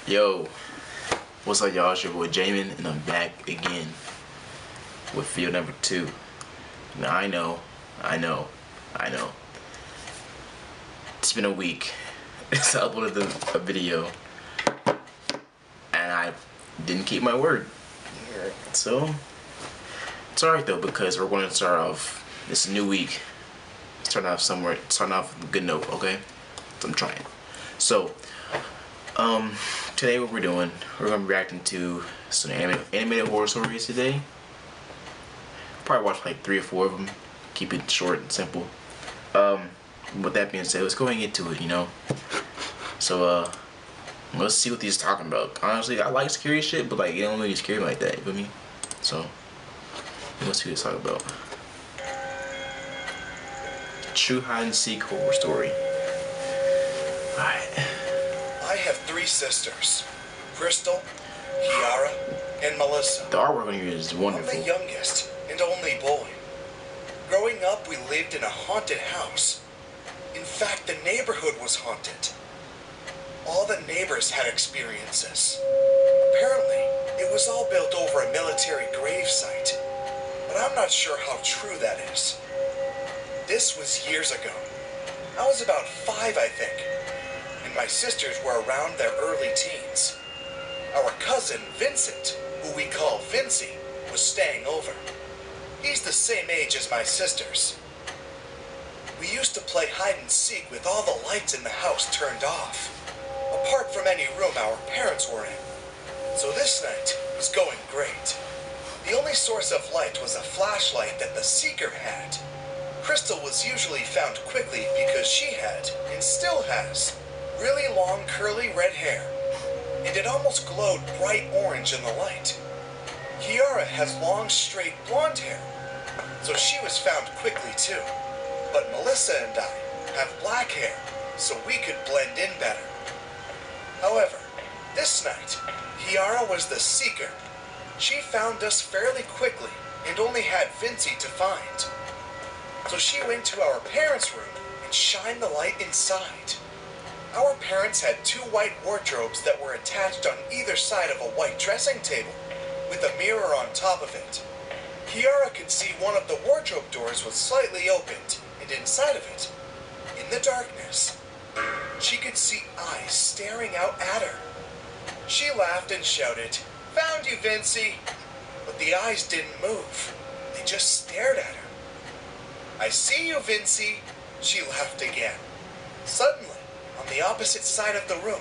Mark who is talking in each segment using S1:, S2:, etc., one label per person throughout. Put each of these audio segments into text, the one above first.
S1: Yo, what's up, y'all? It's your boy Jamin, and I'm back again with field number 2. Now I know. It's been a week since I uploaded a video, and I didn't keep my word. So it's alright though, because we're going to start off this new week. Starting off with a good note, okay? So I'm trying. So today what we're doing, we're going to be reacting to some animated horror stories today. Probably watch like 3 or 4 of them. Keep it short and simple. With that being said, let's go ahead and get to it, you know? So, let's see what these talking about. Honestly, I like scary shit, but like, it don't really scare me like that, you feel me? So, let's see what it's talking about. True hide-and-seek horror story. Alright.
S2: I have 3 sisters, Crystal, Kiara, and Melissa.
S1: The artwork on here is wonderful.
S2: I'm the youngest and only boy. Growing up, we lived in a haunted house. In fact, the neighborhood was haunted. All the neighbors had experiences. Apparently, it was all built over a military gravesite, but I'm not sure how true that is. This was years ago. I was about 5, I think, and my sisters were around their early teens. Our cousin, Vincent, who we call Vincy, was staying over. He's the same age as my sisters. We used to play hide-and-seek with all the lights in the house turned off, apart from any room our parents were in. So this night was going great. The only source of light was a flashlight that the seeker had. Crystal was usually found quickly because she had, and still has, really long curly red hair, and it almost glowed bright orange in the light. Kiara has long straight blonde hair, so she was found quickly too. But Melissa and I have black hair, so we could blend in better. However, this night, Kiara was the seeker. She found us fairly quickly and only had Vincy to find. So she went to our parents' room and shined the light inside. Our parents had 2 white wardrobes that were attached on either side of a white dressing table, with a mirror on top of it. Kiara could see one of the wardrobe doors was slightly opened, and inside of it, in the darkness, she could see eyes staring out at her. She laughed and shouted, "Found you, Vincy!" But the eyes didn't move. They just stared at her. "I see you, Vincy," she laughed again. Suddenly, on the opposite side of the room,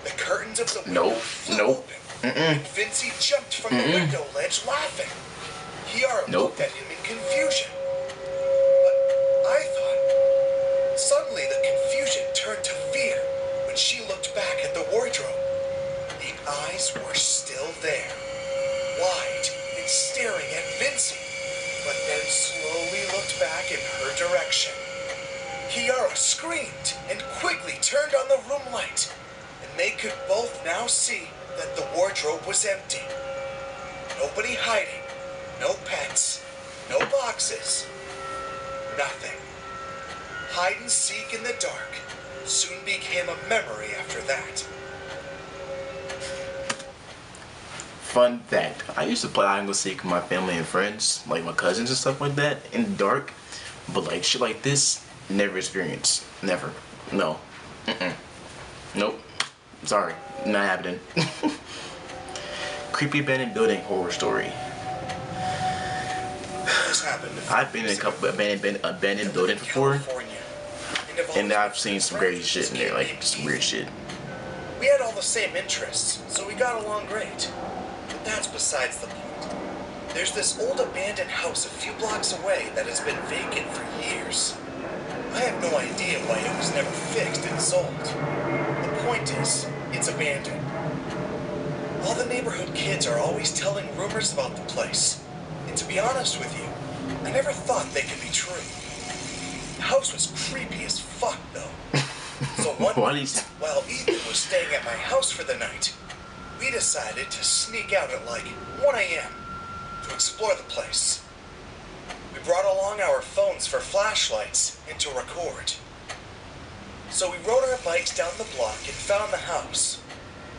S2: the curtains of the window flew open, and Vincy jumped from the window ledge laughing. Kiara looked at him in confusion. But I thought, suddenly the confusion turned to fear when she looked back at the wardrobe. The eyes were still there, wide and staring at Vincy, but then slowly looked back in her direction. Kiara screamed and quickly turned on the room light, and they could both now see that the wardrobe was empty. Nobody hiding, no pets, no boxes, nothing. Hide and seek in the dark soon became a memory after that.
S1: Fun fact, I used to play hide and seek with my family and friends, like my cousins and stuff like that, in the dark. But like shit like this, never experienced. Never. No. Nope. Sorry. Not happening. Creepy abandoned building horror story.
S2: This happened.
S1: I've been in a couple abandoned buildings before, and I've seen some crazy shit in there, like some weird shit.
S2: We had all the same interests, so we got along great. But that's besides the point. There's this old abandoned house a few blocks away that has been vacant for years. I have no idea why it was never fixed and sold. The point is, it's abandoned. All the neighborhood kids are always telling rumors about the place. And to be honest with you, I never thought they could be true. The house was creepy as fuck though. So one night, while Ethan was staying at my house for the night, we decided to sneak out at like 1 a.m. to explore the place. We brought along our phones for flashlights and to record. So we rode our bikes down the block and found the house.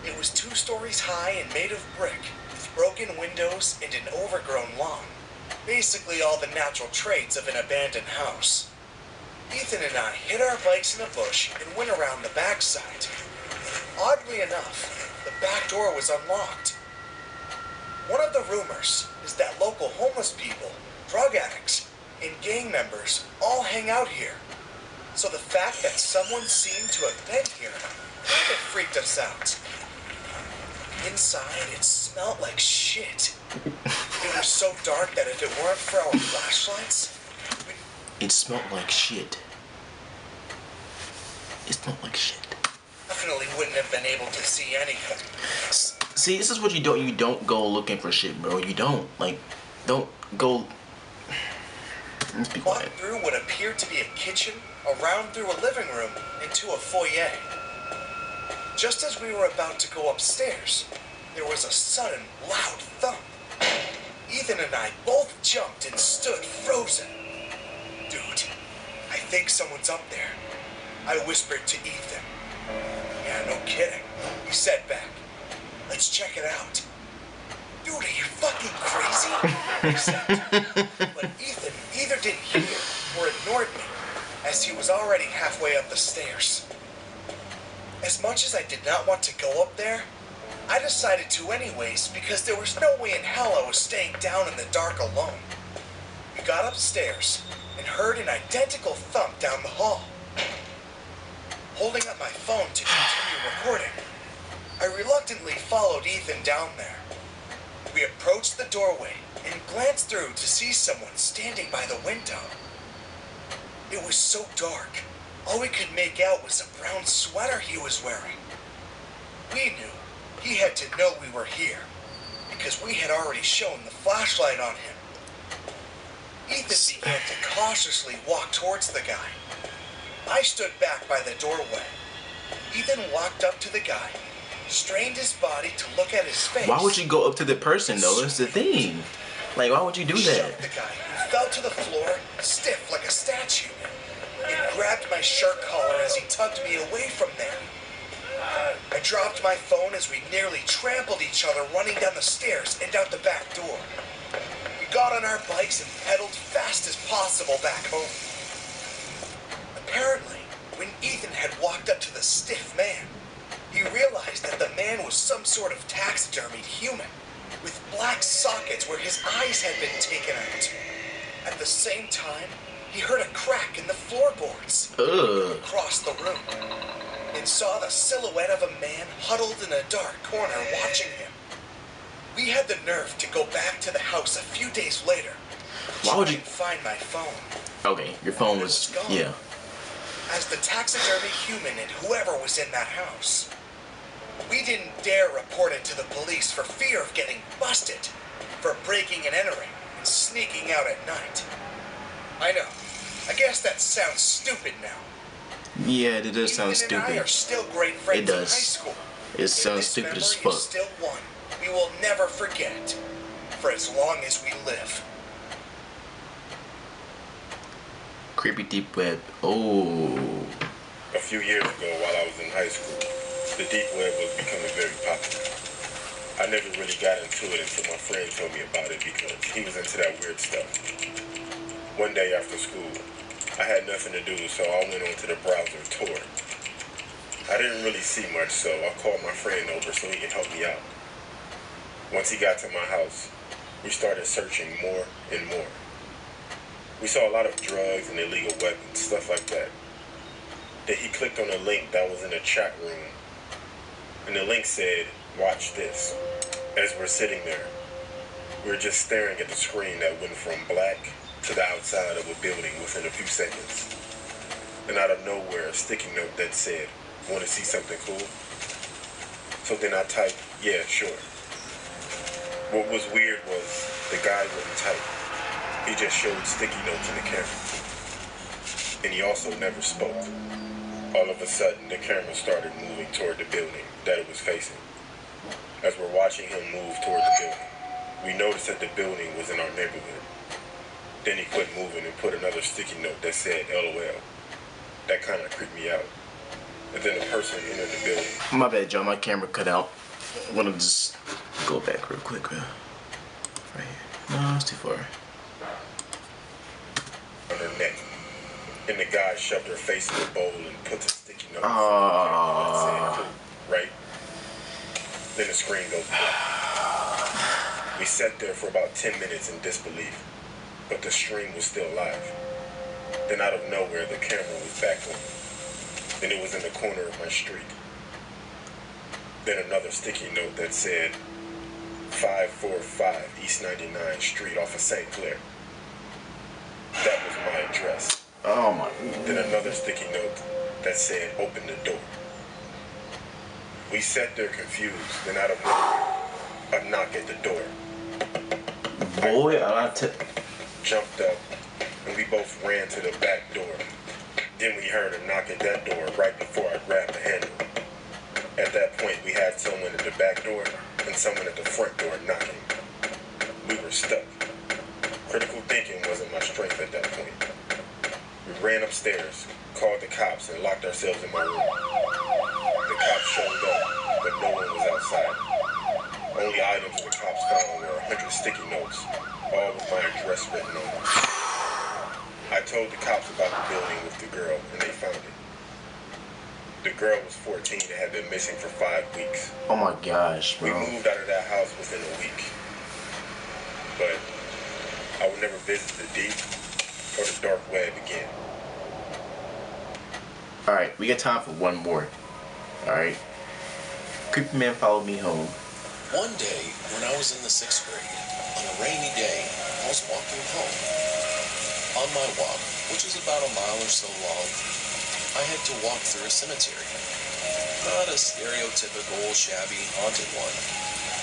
S2: It was 2 stories high and made of brick, with broken windows and an overgrown lawn. Basically all the natural traits of an abandoned house. Ethan and I hid our bikes in a bush and went around the backside. Oddly enough, the back door was unlocked. One of the rumors is that local homeless people, drug addicts, and gang members all hang out here. So the fact that someone seemed to have been here kind of freaked us out. Inside, it smelled like shit. It was so dark that if it weren't for our flashlights,
S1: It smelled like shit. It smelled like shit.
S2: definitely wouldn't have been able to see anything.
S1: See, this is what you don't. You don't go looking for shit, bro. You don't. Like, don't go. Let's be
S2: Walked
S1: quiet.
S2: through what appeared to be a kitchen, around through a living room, into a foyer. Just as we were about to go upstairs, there was a sudden, loud thump. Ethan and I both jumped and stood frozen. Dude, I think someone's up there. I whispered to Ethan. Yeah, no kidding, he said back. Let's check it out. Dude, are you fucking crazy? I said. But Ethan either didn't hear or ignored me, as he was already halfway up the stairs. As much as I did not want to go up there, I decided to anyways because there was no way in hell I was staying down in the dark alone. We got upstairs and heard an identical thump down the hall. Holding up my phone to continue recording, I reluctantly followed Ethan down there. We approached the doorway and glanced through to see someone standing by the window. It was so dark, all we could make out was a brown sweater he was wearing. We knew he had to know we were here, because we had already shown the flashlight on him. Ethan began to cautiously walk towards the guy. I stood back by the doorway. Ethan walked up to the guy, strained his body to look at his face.
S1: Why would you go up to the person though? That's the thing. Like, why would you do
S2: He
S1: that?
S2: shoved the guy, who fell to the floor, stiff like a statue, and grabbed my shirt collar as he tugged me away from there. I dropped my phone as we nearly trampled each other running down the stairs and out the back door. We got on our bikes and pedaled fast as possible back home. Apparently, when Ethan had walked up to the stiff man, he realized that the man was some sort of taxidermied human, with black sockets where his eyes had been taken out. At the same time, he heard a crack in the floorboards.
S1: Ugh.
S2: Across the room, and saw the silhouette of a man huddled in a dark corner watching him. We had the nerve to go back to the house a few days later.
S1: Why would you-
S2: find my phone?
S1: Okay, your phone
S2: It
S1: was
S2: gone.
S1: yeah.
S2: As the taxidermy human and whoever was in that house. We didn't dare report it to the police for fear of getting busted for breaking and entering and sneaking out at night. I know. I guess that sounds stupid now.
S1: Yeah, it does sound
S2: Ethan and I
S1: stupid.
S2: are still great friends
S1: It does.
S2: in high school.
S1: It sounds
S2: And this
S1: stupid as
S2: memory
S1: fuck.
S2: is still one we will never forget for as long as we live.
S1: Creepy deep web. Oh.
S3: A few years ago, while I was in high school, the deep web was becoming very popular. I never really got into it until my friend told me about it because he was into that weird stuff. One day after school, I had nothing to do, so I went onto the browser tour. I didn't really see much, so I called my friend over so he could help me out. Once he got to my house, we started searching more and more. We saw a lot of drugs and illegal weapons, stuff like that. Then he clicked on a link that was in a chat room, and the link said, "Watch this." As we're sitting there, we were just staring at the screen that went from black to the outside of a building within a few seconds. And out of nowhere, a sticky note that said, "Want to see something cool?" So then I typed, "Yeah, sure." What was weird was the guy wouldn't type. He just showed sticky notes in the camera. And he also never spoke. All of a sudden, the camera started moving toward the building that it was facing. As we're watching him move toward the building, we noticed that the building was in our neighborhood. Then he quit moving and put another sticky note that said LOL. That kind of creeped me out. and then a person entered the building.
S1: My bad, Joe. My camera cut out. I'm gonna just go back real quick. Right here. No, it's too far.
S3: On her neck. And the guy shoved her face in the bowl and put the sticky notes. Right? Then the screen goes black. We sat there for about 10 minutes in disbelief, but the stream was still live. Then out of nowhere, the camera was back on. Then it was in the corner of my street. Then another sticky note that said 545 East 99th Street off of St. Clair. That was my address.
S1: Oh my.
S3: Then another sticky note that said open the door. We sat there confused. Then out of nowhere, a knock at the door.
S1: Boy,
S3: jumped up, and we both ran to the back door. Then we heard a knock at that door right before I grabbed the handle. At that point, we had someone at the back door and someone at the front door knocking. We were stuck. Critical thinking wasn't my strength at that point. We ran upstairs, called the cops, and locked ourselves in my room. The cops showed up, but no one was outside. Only items the cops found were 100 sticky notes, all with my address written on them. I told the cops about the building with the girl, and they found it. The girl was 14 and had been missing for 5 weeks.
S1: Oh my gosh, bro.
S3: We moved out of that house within a week. But I would never visit the deep or the dark web again.
S1: Alright, we got time for one more. Alright. Creepy man followed me home.
S4: One day, when I was in the 6th grade, on a rainy day, I was walking home. On my walk, which is about a mile or so long, I had to walk through a cemetery. Not a stereotypical, shabby, haunted one,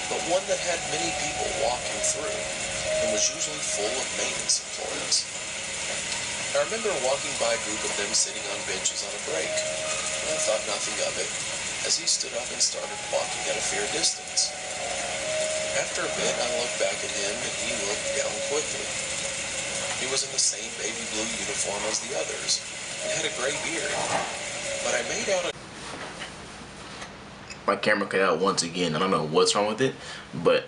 S4: but one that had many people walking through and was usually full of maintenance employees. I remember walking by a group of them sitting on benches on a break. I thought nothing of it, as he stood up and started walking at a fair distance. After a bit, I looked back at him, and he looked down quickly. He was in the same baby blue uniform as the others, and had a gray beard. But I made out a...
S1: My camera cut out once again. I don't know what's wrong with it, but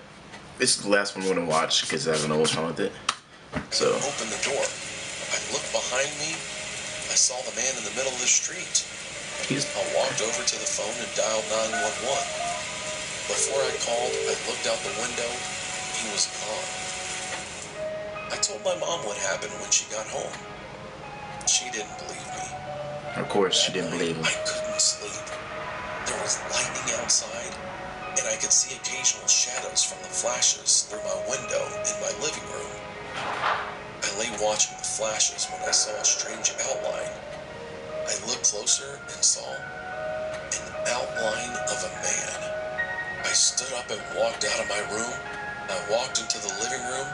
S1: this is the last one I'm going to watch because I don't know what's wrong with it. So...
S4: opened the door. I looked behind me. I saw the man in the middle of the street. I walked over to the phone and dialed 911. Before I called, I looked out the window. He was gone. I told my mom what happened when she got home. She didn't believe me.
S1: Of course, she didn't believe him.
S4: I couldn't sleep. There was lightning outside, and I could see occasional shadows from the flashes through my window in my living room. I lay watching the flashes when I saw a strange outline. I looked closer and saw an outline of a man. I stood up and walked out of my room. I walked into the living room.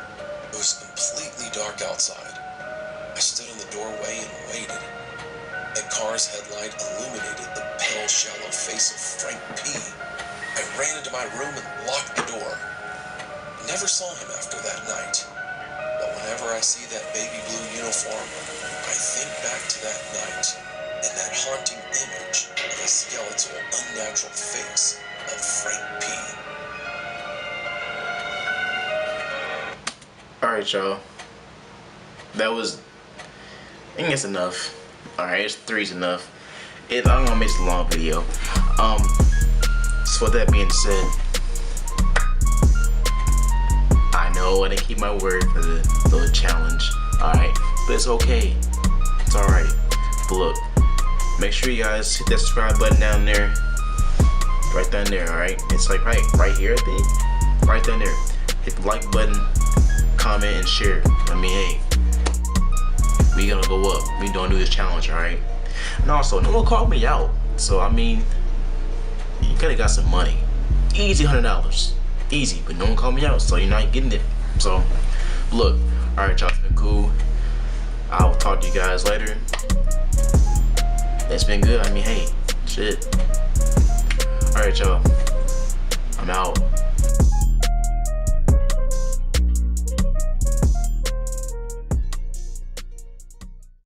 S4: It was completely dark outside. I stood in the doorway and waited. A car's headlight illuminated the pale, shallow face of Frank P. I ran into my room and locked the door. Never saw him after that night. But whenever I see that baby blue uniform, I think back to that night and that haunting image of the skeletal, unnatural face of Frank P.
S1: Alright, y'all. That was... I think it's enough. Alright, it's 3's enough. I'm gonna make this a long video. So with that being said, I know I didn't keep my word for the little challenge. Alright, but it's okay. It's alright. But look, make sure you guys hit that subscribe button down there. Right down there, alright? It's like right here, I think. Right down there. Hit the like button, comment, and share. I mean, hey, we gonna go up. We don't do this challenge, alright? And also, no one called me out. So, I mean, you coulda got some money. Easy $100. Easy, but no one called me out, so you're not getting it. So, look, alright, y'all, it's been cool. I'll talk to you guys later. It's been good. I mean, hey, shit. Alright, y'all, I'm out.